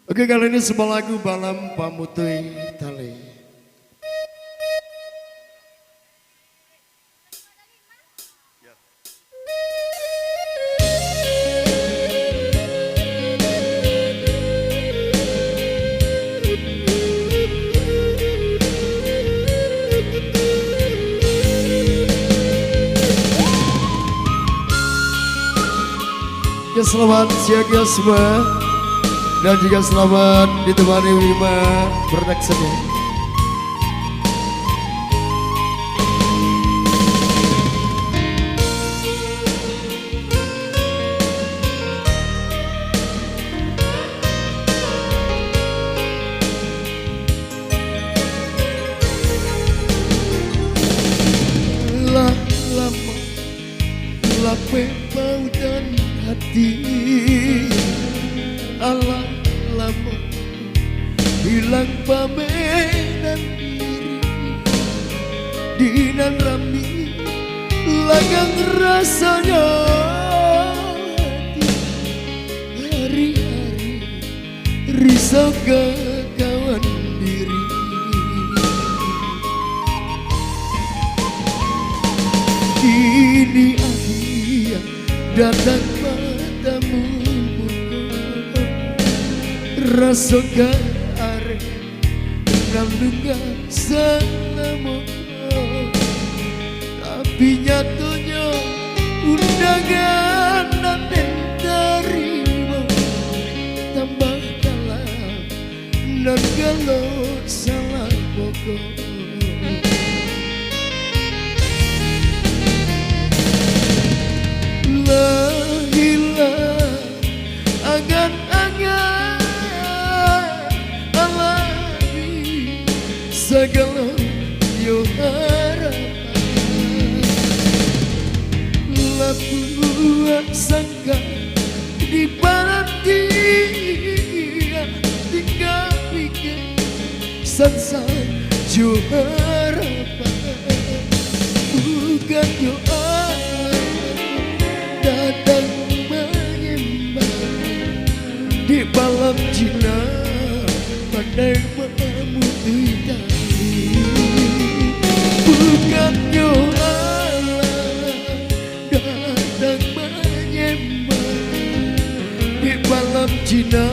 Oke, kali ini sebuah lagu Balam Pamutui Tali. Ya, selamat siang ya semua. Dan juga selamat ditemani Wima Production. Lah lama lape bau dan hati, alah lama hilang pameh dan diri, dinan rami lagang rasanya hati, hari-hari risau kawan diri. Kini akhir datang padamu, rasakan are nandungan selama, tapi nyatanya undangan dan terima tambah kalah dan kalau salah pokok. Hilang angan-angan alami segala yo harapan, labuan sangka di barat dia tinggal pikir sansa yo harapan, bukan yo datang menyembah di balam Cina pandai memutui tali, bukan yo Allah datang menyembah di balam Cina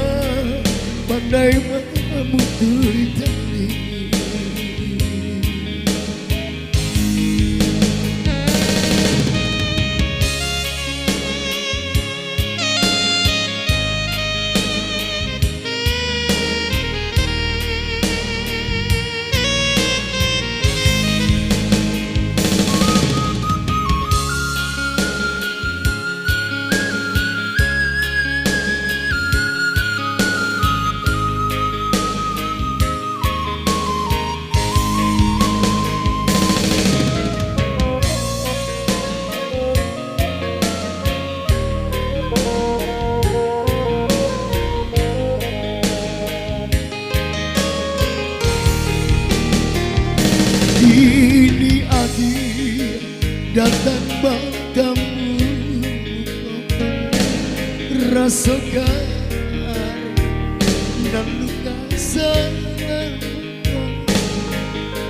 pandai memutui tali. Ini akhir datang padamu, rasakan dan luka sayang,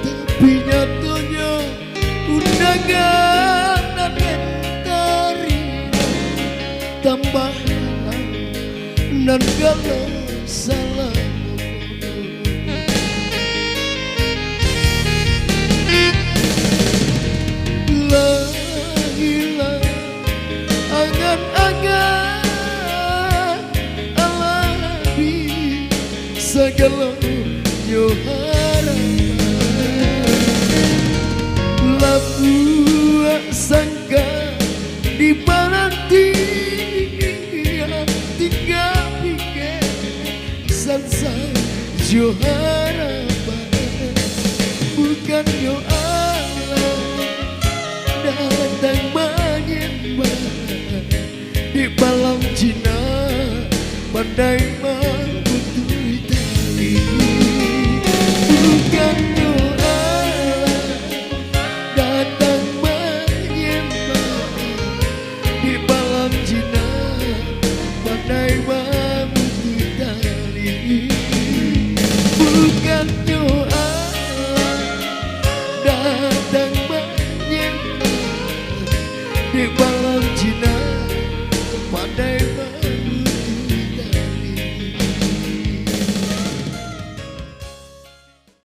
tapi nyatanya undangan dan terima tambah halang dan kalau salah. Hilang angan-angan alami segala yo harapan, labuan sangka di barat dia tinggal pikir sansa yo harapan, bukan yo datang menyembah di balam Cina pandai memutui tali, bukan yo Allah datang menyembah di balam Cina pandai memutui tali. di malam Cina pandai